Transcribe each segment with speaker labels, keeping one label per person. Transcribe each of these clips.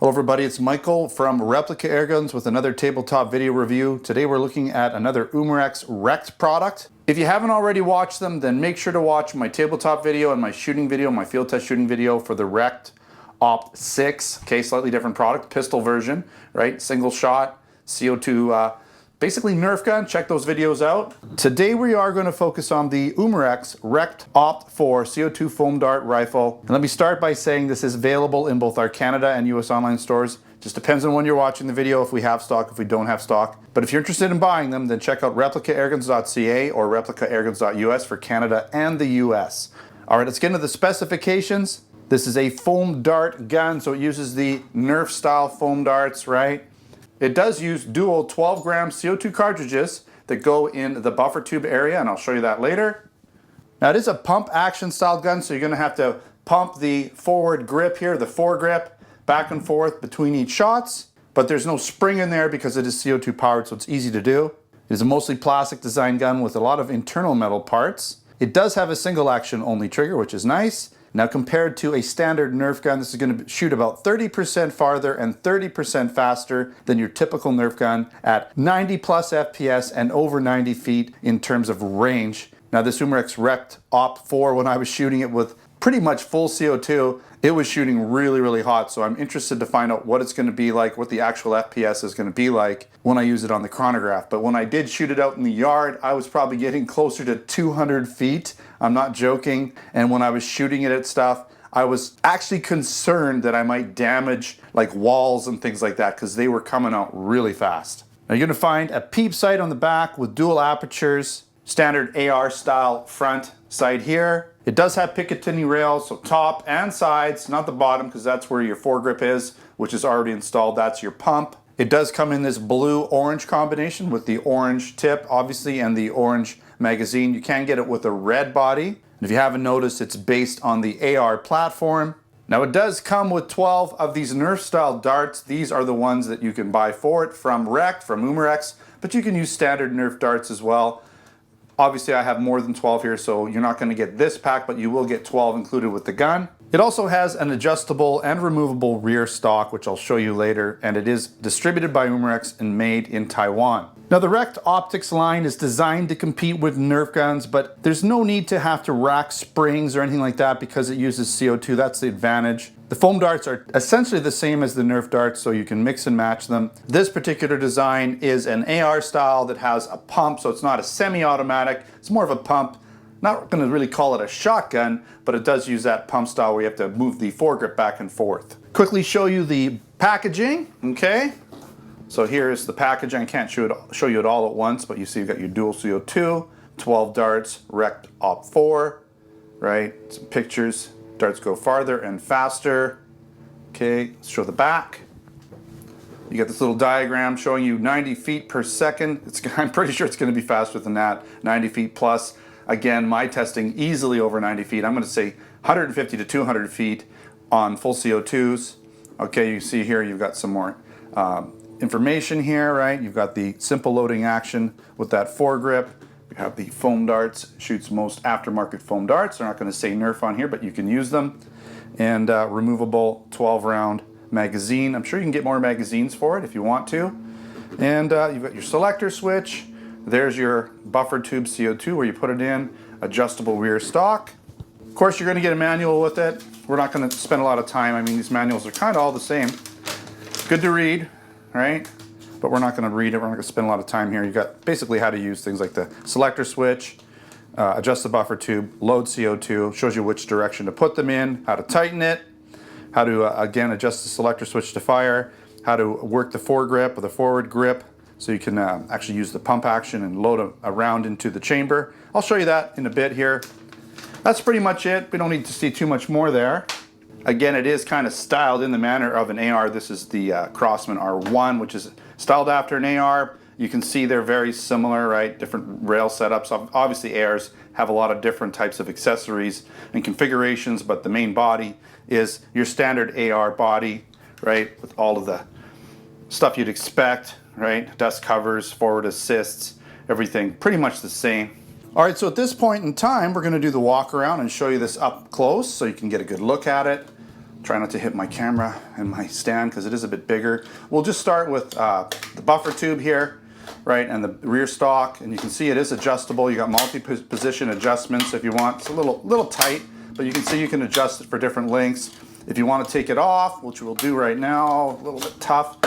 Speaker 1: Hello everybody, it's Michael from Replica Airguns with another tabletop video review. Today we're looking at another Umarex REKT product. If you haven't already watched them, then make sure to watch my tabletop video and my shooting video, my field test shooting video for the REKT OPSIX. Okay, slightly different product, pistol version, right? Single shot, CO2, basically Nerf gun. Check those videos out. Today we are going to focus on the Umarex REKT OPFOUR CO2 foam dart rifle. And let me start by saying this is available in both our Canada and US online stores. Just depends on when you're watching the video, if we have stock, if we don't have stock. But if you're interested in buying them, then check out replicairguns.ca or replicairguns.us for Canada and the US. All right, let's get into the specifications. This is a foam dart gun, so it uses the Nerf style foam darts, right? It does use dual 12-gram CO2 cartridges that go in the buffer tube area, and I'll show you that later. Now it is a pump action style gun, so you're going to have to pump the forward grip here, the foregrip, back and forth between each shots, but there's no spring in there because it is CO2 powered, so it's easy to do. It is a mostly plastic design gun with a lot of internal metal parts. It does have a single action only trigger, which is nice. Now compared to a standard Nerf gun, this is going to shoot about 30% farther and 30% faster than your typical Nerf gun at 90 plus FPS and over 90 feet in terms of range. Now this Umarex REKT OPFOUR, when I was shooting it with pretty much full CO2, it was shooting really, really hot. So I'm interested to find out what it's going to be like, what the actual FPS is going to be like when I use it on the chronograph. But when I did shoot it out in the yard, I was probably getting closer to 200 feet. I'm not joking. And when I was shooting it at stuff, I was actually concerned that I might damage like walls and things like that because they were coming out really fast. Now you're going to find a peep sight on the back with dual apertures, standard AR style front sight here. It does have Picatinny rails, so top and sides, not the bottom because that's where your foregrip is, which is already installed. That's your pump. It does come in this blue-orange combination with the orange tip, obviously, and the orange magazine. You can get it with a red body. And if you haven't noticed, it's based on the AR platform. Now it does come with 12 of these Nerf style darts. These are the ones that you can buy for it from REKT, from Umarex, but you can use standard Nerf darts as well. Obviously I have more than 12 here, so you're not going to get this pack, but you will get 12 included with the gun. It also has an adjustable and removable rear stock, which I'll show you later, and it is distributed by Umarex and made in Taiwan. Now the REKT OPTIX line is designed to compete with Nerf guns, but there's no need to have to rack springs or anything like that because it uses CO2. That's the advantage. The foam darts are essentially the same as the Nerf darts, so you can mix and match them. This particular design is an AR style that has a pump, so it's not a semi-automatic, it's more of a pump. Not going to really call it a shotgun, but it does use that pump style where you have to move the foregrip back and forth. Quickly show you the packaging, okay? So here's the packaging. I can't show you it all at once, but you see you've got your dual CO2, 12 darts, REKT OPFOUR, right? Some pictures. Darts go farther and faster. Okay, let's show the back. You got this little diagram showing you 90 feet per second. I'm pretty sure it's going to be faster than that, 90 feet plus. Again, my testing easily over 90 feet. I'm going to say 150 to 200 feet on full CO2s. Okay, you see here you've got some more information here, right? You've got the simple loading action with that foregrip. You have the foam darts, shoots most aftermarket foam darts. They're not going to say Nerf on here, but you can use them. And removable 12-round magazine. I'm sure you can get more magazines for it if you want to. And you've got your selector switch. There's your buffer tube CO2 where you put it in, adjustable rear stock. Of course, you're going to get a manual with it. We're not going to spend a lot of time. I mean, these manuals are kind of all the same. Good to read, right? But we're not going to read it. We're not going to spend a lot of time here. You've got basically how to use things like the selector switch, adjust the buffer tube, load CO2, shows you which direction to put them in, how to tighten it, how to, again, adjust the selector switch to fire, how to work the foregrip or the forward grip, so you can actually use the pump action and load a round into the chamber. I'll show you that in a bit here. That's pretty much it. We don't need to see too much more there. Again, it is kind of styled in the manner of an AR. This is the Crosman R1, which is styled after an AR. You can see they're very similar, right? Different rail setups. Obviously, ARs have a lot of different types of accessories and configurations, but the main body is your standard AR body, right? With all of the stuff you'd expect. Right? Dust covers, forward assists, everything pretty much the same. All right, so at this point in time, we're going to do the walk around and show you this up close so you can get a good look at it. Try not to hit my camera and my stand because it is a bit bigger. We'll just start with the buffer tube here, right, and the rear stock, and you can see it is adjustable. You got multi-position adjustments if you want. It's a little tight, but you can see you can adjust it for different lengths. If you want to take it off, which we'll do right now, a little bit tough,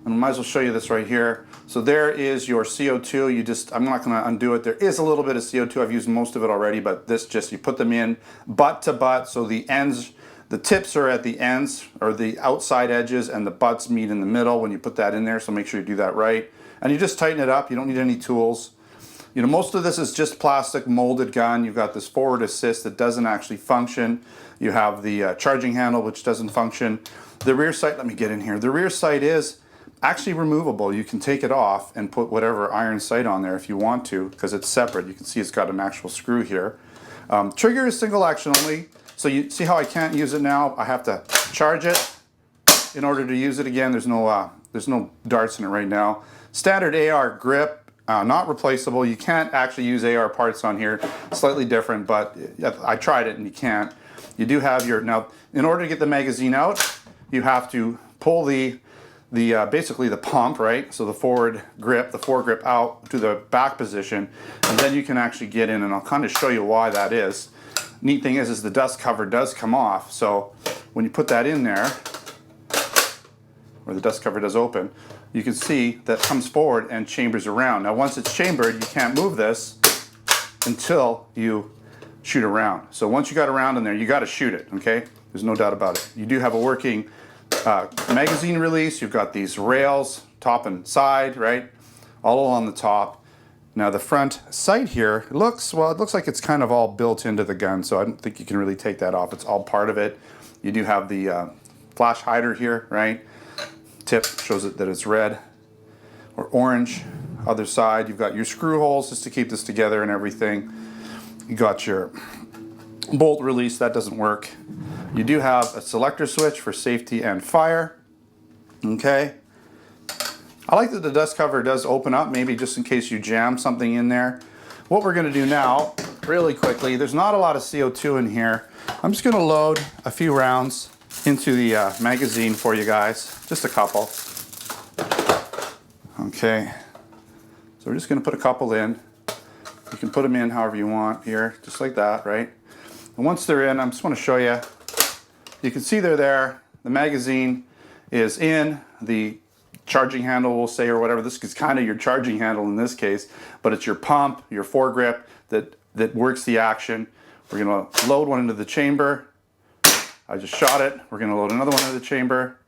Speaker 1: and I might as well show you this right here. So there is your CO2. I'm not going to undo it. There is a little bit of CO2. I've used most of it already, but this just, you put them in butt to butt, so the ends, the tips are at the ends, or the outside edges, and the butts meet in the middle when you put that in there, so make sure you do that right. And you just tighten it up. You don't need any tools. You know, most of this is just plastic molded gun. You've got this forward assist that doesn't actually function. You have the charging handle, which doesn't function. The rear sight, let me get in here. The rear sight is actually removable. You can take it off and put whatever iron sight on there if you want to, because it's separate. You can see it's got an actual screw here. Trigger is single action only. So you see how I can't use it now? I have to charge it in order to use it again. There's no darts in it right now. Standard AR grip, not replaceable. You can't actually use AR parts on here. Slightly different, but I tried it and you can't. You do have your, now in order to get the magazine out, you have to pull basically the pump, right? So the forward grip, the foregrip out to the back position, and then you can actually get in, and I'll kind of show you why that is. Neat thing is the dust cover does come off, so when you put that in there, or the dust cover does open, you can see that comes forward and chambers around. Now once it's chambered, you can't move this until you shoot around. So once you got around in there, you got to shoot it, okay? There's no doubt about it. You do have a working magazine release. You've got these rails, top and side, right? All along the top. Now the front sight here, it looks like it's kind of all built into the gun, so I don't think you can really take that off. It's all part of it. You do have the flash hider here, right? Tip shows it that it's red or orange. Other side, you've got your screw holes just to keep this together and everything. You got your bolt release, that doesn't work. You do have a selector switch for safety and fire. Okay. I like that the dust cover does open up, maybe just in case you jam something in there. What we're going to do now, really quickly, there's not a lot of CO2 in here. I'm just going to load a few rounds into the magazine for you guys, just a couple. Okay, so we're just going to put a couple in. You can put them in however you want here, just like that, right? And once they're in, I just want to show you. You can see they're there. The magazine is in. The charging handle, we'll say, or whatever. This is kind of your charging handle in this case, but it's your pump, your foregrip that works the action. We're going to load one into the chamber. I just shot it. We're going to load another one into the chamber.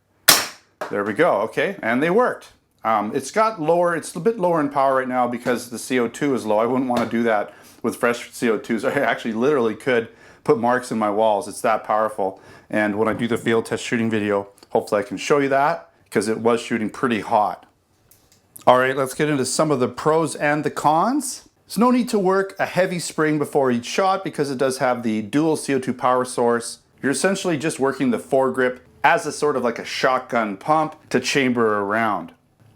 Speaker 1: There we go. Okay, and they worked. It's a bit lower in power right now because the CO2 is low. I wouldn't want to do that with fresh CO2s. I actually literally could put marks in my walls. It's that powerful. And when I do the field test shooting video, hopefully I can show you that, because it was shooting pretty hot. All right, let's get into some of the pros and the cons. There's no need to work a heavy spring before each shot because it does have the dual CO2 power source. You're essentially just working the foregrip as a sort of like a shotgun pump to chamber around.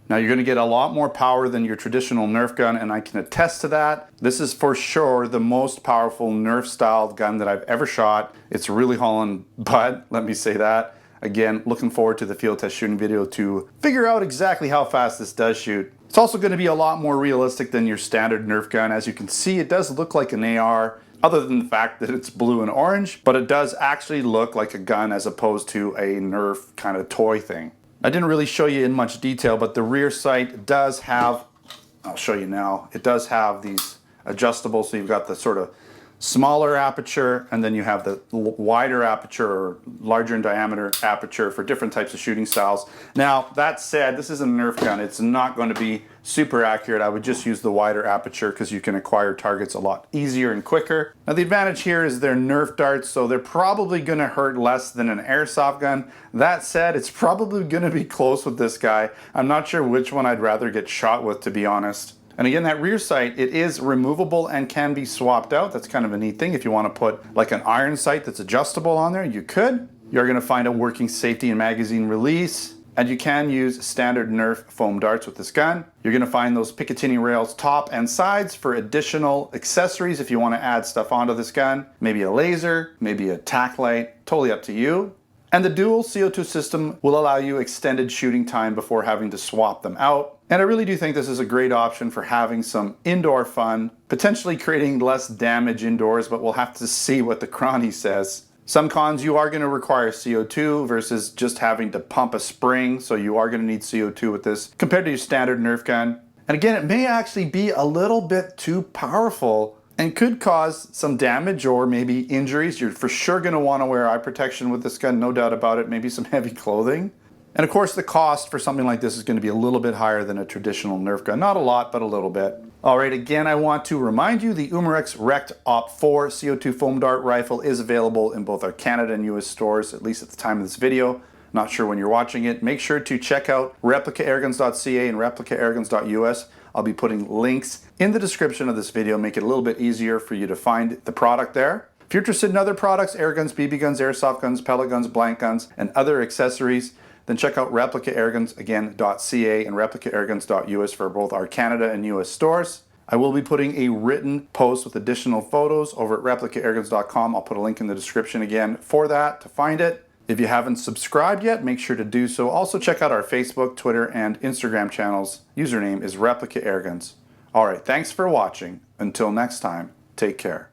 Speaker 1: Now you're going to get a lot more power than your traditional Nerf gun, and I can attest to that. This is for sure the most powerful Nerf styled gun that I've ever shot. It's really hauling butt, let me say that. Again, looking forward to the field test shooting video to figure out exactly how fast this does shoot. It's also going to be a lot more realistic than your standard Nerf gun. As you can see, it does look like an AR, other than the fact that it's blue and orange, but it does actually look like a gun as opposed to a Nerf kind of toy thing. I didn't really show you in much detail, but the rear sight does have, I'll show you now, it does have these adjustable, so you've got the sort of smaller aperture, and then you have the wider aperture or larger in diameter aperture for different types of shooting styles. Now, that said, this is a Nerf gun. It's not going to be super accurate. I would just use the wider aperture because you can acquire targets a lot easier and quicker. Now, the advantage here is they're Nerf darts, so they're probably going to hurt less than an airsoft gun. That said, it's probably going to be close with this guy. I'm not sure which one I'd rather get shot with, to be honest. And again, that rear sight, it is removable and can be swapped out. That's kind of a neat thing. If you want to put like an iron sight that's adjustable on there, you could. You're going to find a working safety and magazine release, and you can use standard Nerf foam darts with this gun. You're going to find those Picatinny rails top and sides for additional accessories if you want to add stuff onto this gun. Maybe a laser, maybe a tack light, totally up to you. And the dual CO2 system will allow you extended shooting time before having to swap them out. And I really do think this is a great option for having some indoor fun, potentially creating less damage indoors, but we'll have to see what the cronny says. Some cons, you are going to require CO2 versus just having to pump a spring, so you are going to need CO2 with this compared to your standard Nerf gun. And again, it may actually be a little bit too powerful and could cause some damage or maybe injuries. You're for sure going to want to wear eye protection with this gun, no doubt about it, maybe some heavy clothing. And of course the cost for something like this is going to be a little bit higher than a traditional Nerf gun. Not a lot, but a little bit. Alright, again I want to remind you the Umarex REKT OPFOUR CO2 foam dart rifle is available in both our Canada and US stores, at least at the time of this video. Not sure when you're watching it. Make sure to check out replicaAirguns.ca and replicaAirguns.us. I'll be putting links in the description of this video, make it a little bit easier for you to find the product there. If you're interested in other products, air guns, BB guns, airsoft guns, pellet guns, blank guns, and other accessories, then check out replicaAirguns.ca and replicaAirguns.us for both our Canada and US stores. I will be putting a written post with additional photos over at replicaAirguns.com. I'll put a link in the description again for that to find it. If you haven't subscribed yet, make sure to do so. Also check out our Facebook, Twitter, and Instagram channels. Username is Replica Airguns. Alright, thanks for watching. Until next time, take care.